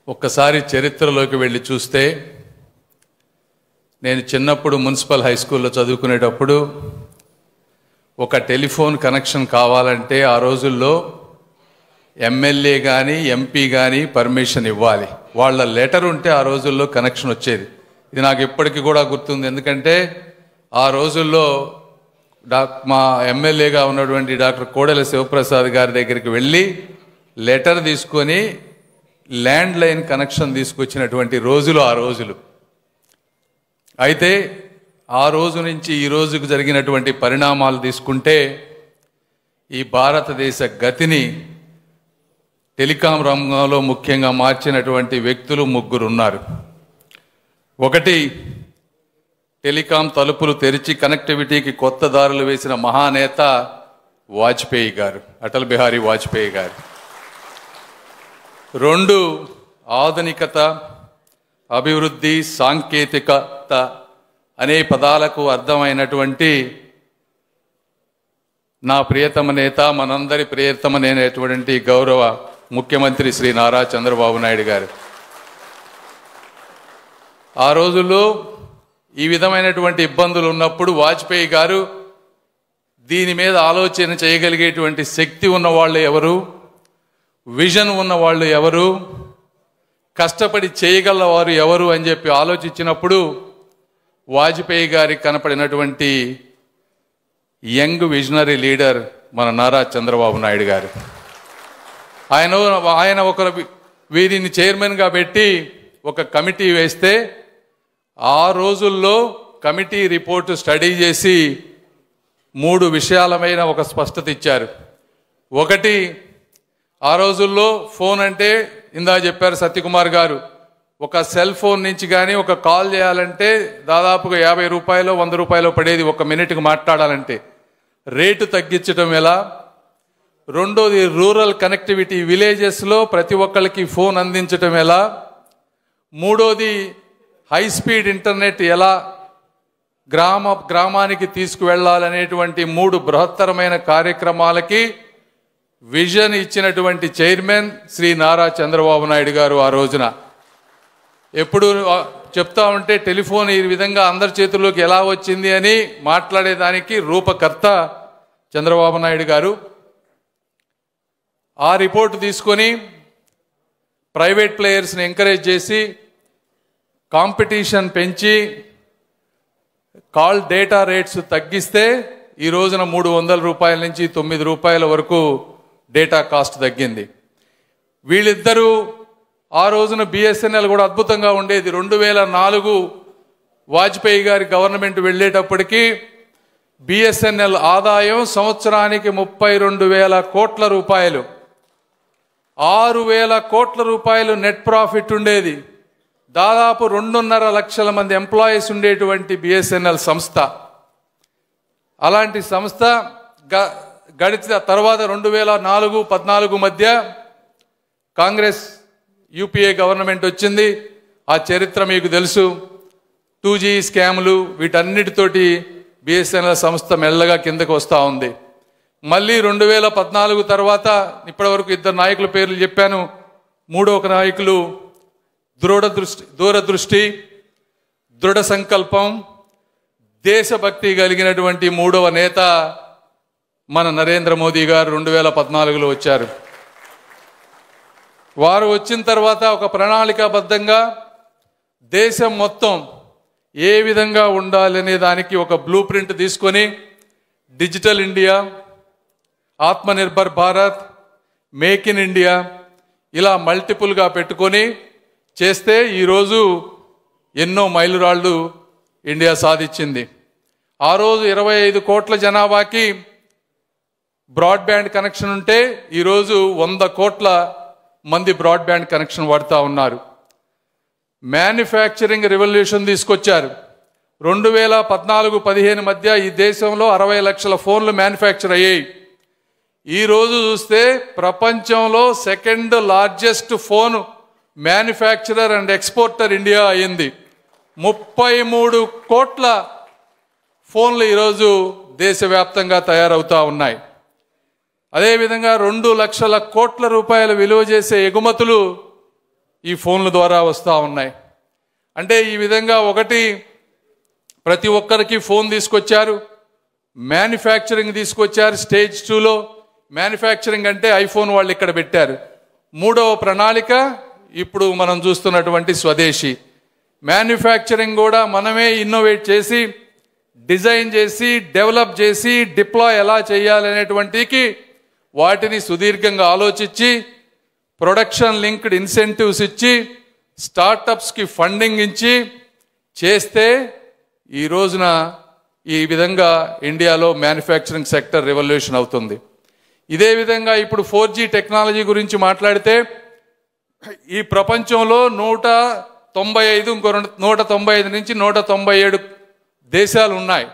ఒక్కసారి చరిత్రలోకి వెళ్ళి చూస్తే, నేను చిన్నప్పుడు మున్సిపల్ హై స్కూల్లో చదువుకునేటప్పుడు ఒక టెలిఫోన్ కనెక్షన్ కావాలంటే ఆ రోజుల్లో ఎమ్మెల్యే కానీ ఎంపీ కానీ పర్మిషన్ ఇవ్వాలి. వాళ్ళ లెటర్ ఉంటే ఆ రోజుల్లో కనెక్షన్ వచ్చేది. ఇది నాకు ఇప్పటికీ కూడా గుర్తుంది. ఎందుకంటే ఆ రోజుల్లో మా ఎమ్మెల్యేగా ఉన్నటువంటి డాక్టర్ కోడెల శివప్రసాద్ గారి దగ్గరికి వెళ్ళి లెటర్ తీసుకొని ల్యాండ్ లైన్ కనెక్షన్ తీసుకొచ్చినటువంటి రోజులు ఆ రోజులు. అయితే ఆ రోజు నుంచి ఈ రోజుకు జరిగినటువంటి పరిణామాలు తీసుకుంటే ఈ భారతదేశ గతిని టెలికాం రంగంలో ముఖ్యంగా మార్చినటువంటి వ్యక్తులు ముగ్గురు ఉన్నారు. ఒకటి, టెలికాం తలుపులు తెరిచి కనెక్టివిటీకి కొత్త దారులు వేసిన మహానేత వాజ్పేయి గారు, అటల్ బిహారీ వాజ్పేయి గారు. రెండు, ఆధునికత, అభివృద్ధి, సాంకేతికత అనే పదాలకు అర్థమైనటువంటి నా ప్రియతమ నేత, మనందరి ప్రియతమ నేనటువంటి గౌరవ ముఖ్యమంత్రి శ్రీ నారా చంద్రబాబు నాయుడు గారు. ఆ రోజుల్లో ఈ విధమైనటువంటి ఇబ్బందులు ఉన్నప్పుడు వాజ్పేయి గారు దీని మీద ఆలోచన చేయగలిగేటువంటి శక్తి ఉన్నవాళ్ళు ఎవరు, విజన్ ఉన్నవాళ్ళు ఎవరు, కష్టపడి చేయగలవారు ఎవరు అని చెప్పి ఆలోచించినప్పుడు వాజ్పేయి గారికి కనపడినటువంటి యంగ్ విజనరీ లీడర్ మన నారా చంద్రబాబు నాయుడు గారు. ఆయన ఒక వీరిని చైర్మన్గా పెట్టి ఒక కమిటీ వేస్తే ఆ రోజుల్లో కమిటీ రిపోర్టు స్టడీ చేసి 3 విషయాలమైన ఒక స్పష్టత ఇచ్చారు. ఒకటి, ఆ రోజుల్లో ఫోన్ అంటే ఇందా చెప్పారు సత్యకుమార్ గారు, ఒక సెల్ ఫోన్ నుంచి కానీ ఒక కాల్ చేయాలంటే దాదాపుగా 50 రూపాయలు 100 రూపాయలు పడేది ఒక మినిట్కి మాట్లాడాలంటే. రేటు తగ్గించడం ఎలా? రెండోది, రూరల్ కనెక్టివిటీ, విలేజెస్లో ప్రతి ఒక్కరికి ఫోన్ అందించడం ఎలా? మూడోది, హై స్పీడ్ ఇంటర్నెట్ ఎలా గ్రామానికి తీసుకువెళ్ళాలనేటువంటి 3 బృహత్తరమైన కార్యక్రమాలకి విజన్ ఇచ్చినటువంటి చైర్మన్ శ్రీ నారా చంద్రబాబు నాయుడు గారు. ఆ రోజున ఎప్పుడు చెప్తా ఉంటే టెలిఫోన్ ఈ విధంగా అందరి చేతుల్లోకి ఎలా వచ్చింది అని మాట్లాడేదానికి రూపకర్త చంద్రబాబు నాయుడు గారు. ఆ రిపోర్టు తీసుకొని ప్రైవేట్ ప్లేయర్స్ని ఎంకరేజ్ చేసి కాంపిటీషన్ పెంచి కాల్ డేటా రేట్స్ తగ్గిస్తే ఈ రోజున 300 రూపాయల నుంచి 9 రూపాయల వరకు డేటా కాస్ట్ తగ్గింది. వీళ్ళిద్దరూ ఆ రోజున బిఎస్ఎన్ఎల్ కూడా అద్భుతంగా ఉండేది. 2004 వాజ్పేయి గారి గవర్నమెంట్ వెళ్ళేటప్పటికీ బిఎస్ఎన్ఎల్ ఆదాయం సంవత్సరానికి 32,000 కోట్ల రూపాయలు, 6,000 కోట్ల రూపాయలు నెట్ ప్రాఫిట్ ఉండేది. దాదాపు 2.5 లక్షల మంది ఎంప్లాయీస్ ఉండేటువంటి బిఎస్ఎన్ఎల్ సంస్థ. అలాంటి సంస్థ గడిచిన తర్వాత 2004-14 మధ్య కాంగ్రెస్ యూపీఏ గవర్నమెంట్ వచ్చింది. ఆ చరిత్ర మీకు తెలుసు. 2G స్కాములు వీటన్నిటితోటి బిఎస్ఎన్ఎల్ సంస్థ మెల్లగా కిందకు వస్తూ ఉంది. మళ్ళీ 2014 తర్వాత ఇప్పటివరకు 2 నాయకుల పేర్లు చెప్పాను. మూడో నాయకులు దూరదృష్టి, దృఢ సంకల్పం, దేశభక్తి కలిగినటువంటి 3వ నేత మన నరేంద్ర మోదీ గారు 2014లో వచ్చారు. వారు వచ్చిన తర్వాత ఒక ప్రణాళికాబద్ధంగా దేశం మొత్తం ఏ విధంగా ఉండాలనే దానికి ఒక బ్లూ ప్రింట్ తీసుకొని digital India, Atmanirbhar Bharat, make in India ఇలా మల్టిపుల్గా పెట్టుకొని చేస్తే ఈరోజు ఎన్నో మైలురాళ్ళు ఇండియా సాధించింది. ఆ రోజు 25 కోట్ల జనాభాకి బ్రాడ్బ్యాండ్ కనెక్షన్ ఉంటే ఈరోజు 100 కోట్ల మంది బ్రాడ్బ్యాండ్ కనెక్షన్ వాడుతూ ఉన్నారు. మ్యానుఫ్యాక్చరింగ్ రెవల్యూషన్ తీసుకొచ్చారు. 2014-15 మధ్య ఈ దేశంలో 60 లక్షల ఫోన్లు మ్యానుఫ్యాక్చర్ అయ్యాయి. ఈరోజు చూస్తే ప్రపంచంలో 2nd largest phone manufacturer and exporter India అయింది. 33 కోట్ల ఫోన్లు ఈరోజు దేశవ్యాప్తంగా తయారవుతూ ఉన్నాయి. అదేవిధంగా 2 లక్షల కోట్ల రూపాయలు విలువ చేసే ఎగుమతులు ఈ ఫోన్ల ద్వారా వస్తూ ఉన్నాయి. అంటే ఈ విధంగా ఒకటి ప్రతి ఒక్కరికి ఫోన్ తీసుకొచ్చారు, మ్యానుఫ్యాక్చరింగ్ తీసుకొచ్చారు. స్టేజ్ 2లో మ్యానుఫ్యాక్చరింగ్ అంటే ఐఫోన్ వాళ్ళు ఇక్కడ పెట్టారు. మూడవ ప్రణాళిక ఇప్పుడు మనం చూస్తున్నటువంటి స్వదేశీ మ్యానుఫ్యాక్చరింగ్ కూడా మనమే ఇన్నోవేట్ చేసి డిజైన్ చేసి డెవలప్ చేసి డిప్లాయ్ ఎలా చేయాలనేటువంటికి వాటిని సుదీర్ఘంగా ఆలోచించి ప్రొడక్షన్ లింక్డ్ ఇన్సెంటివ్స్ ఇచ్చి స్టార్టప్స్కి ఫండింగ్ ఇచ్చి చేస్తే ఈ రోజున ఈ విధంగా ఇండియాలో మ్యానుఫ్యాక్చరింగ్ సెక్టర్ రెవల్యూషన్ అవుతుంది. ఇదే విధంగా ఇప్పుడు 4G టెక్నాలజీ గురించి మాట్లాడితే ఈ ప్రపంచంలో 195 నుంచి 197 దేశాలు ఉన్నాయి.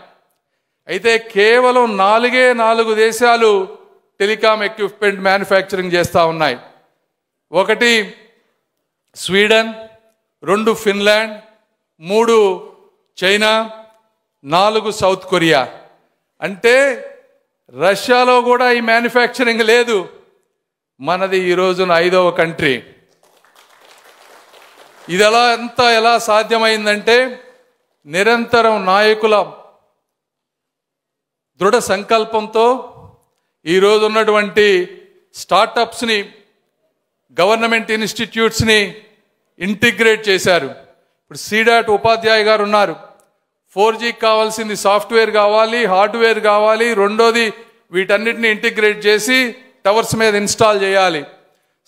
అయితే కేవలం 4 దేశాలు టెలికాం ఎక్విప్మెంట్ మ్యానుఫ్యాక్చరింగ్ చేస్తూ ఉన్నాయి. 1 Sweden, 2 Finland, 3 China, 4 south Korea. అంటే రష్యాలో కూడా ఈ మ్యానుఫ్యాక్చరింగ్ లేదు. మనది ఈ రోజున 5వ కంట్రీ. ఇది ఎలా సాధ్యమైందంటే నిరంతరం నాయకుల దృఢ సంకల్పంతో ఈ రోజు ఉన్నటువంటి స్టార్టప్స్ని గవర్నమెంట్ ఇన్స్టిట్యూట్స్ని ఇంటిగ్రేట్ చేశారు. ఇప్పుడు సీడాట్ ఉపాధ్యాయ గారు ఉన్నారు. 4Gకి కావాల్సింది సాఫ్ట్వేర్ కావాలి, హార్డ్వేర్ కావాలి, రెండోది వీటన్నిటిని ఇంటిగ్రేట్ చేసి టవర్స్ మీద ఇన్స్టాల్ చేయాలి.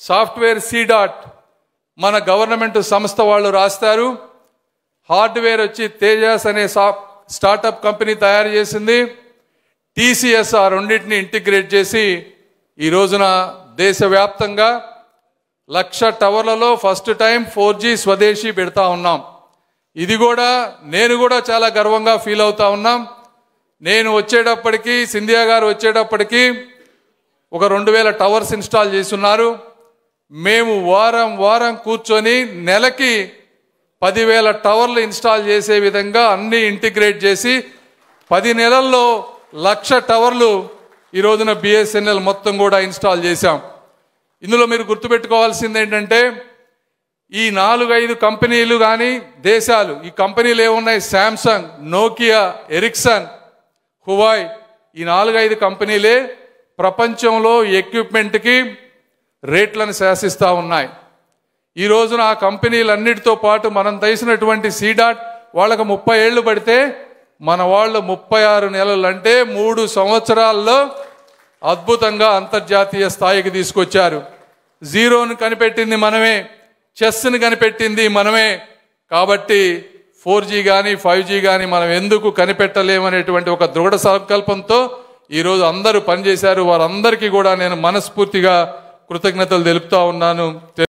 సాఫ్ట్వేర్ సీడాట్ మన గవర్నమెంట్ సంస్థ వాళ్ళు రాస్తారు. హార్డ్వేర్ వచ్చి తేజస్ అనే స్టార్టప్ కంపెనీ తయారు చేసింది. TCS ఆ రెండింటిని ఇంటిగ్రేట్ చేసి ఈ రోజున దేశవ్యాప్తంగా 1,00,000 టవర్లలో ఫస్ట్ టైం 4G స్వదేశీ పెడతా ఉన్నాం. ఇది కూడా నేను కూడా చాలా గర్వంగా ఫీల్ అవుతా ఉన్నాం. నేను వచ్చేటప్పటికి సింధియా గారు వచ్చేటప్పటికి ఒక 2,000 టవర్స్ ఇన్స్టాల్ చేస్తున్నారు. మేము వారం కూర్చొని నెలకి 10,000 టవర్లు ఇన్స్టాల్ చేసే విధంగా అన్ని ఇంటిగ్రేట్ చేసి 10 నెలల్లో 1,00,000 టవర్లు ఈ రోజున BSNL మొత్తం కూడా ఇన్స్టాల్ చేశాం. ఇందులో మీరు గుర్తుపెట్టుకోవాల్సింది ఏంటంటే ఈ 4-5 కంపెనీలు కానీ దేశాలు, ఈ కంపెనీలు ఏమున్నాయి, శాంసంగ్, నోకియా, ఎరిక్సన్, హువాయ్, ఈ 4-5 కంపెనీలే ప్రపంచంలో ఎక్విప్మెంట్కి రేట్లను శాసిస్తూ ఉన్నాయి. ఈ రోజున ఆ కంపెనీలన్నిటితో పాటు మనం తీసినటువంటి సీడాట్ వాళ్ళకు 30 ఏళ్ళు పడితే మన వాళ్ళు 36 నెలలు అంటే 3 సంవత్సరాల్లో అద్భుతంగా అంతర్జాతీయ స్థాయికి తీసుకొచ్చారు. జీరోను కనిపెట్టింది మనమే, చెస్ని కనిపెట్టింది మనమే. కాబట్టి 4G కానీ 5G కానీ మనం ఎందుకు కనిపెట్టలేమనేటువంటి ఒక దృఢ సంకల్పంతో ఈరోజు అందరూ పనిచేశారు. వారందరికీ కూడా నేను మనస్ఫూర్తిగా కృతజ్ఞతలు తెలుపుతా ఉన్నాను.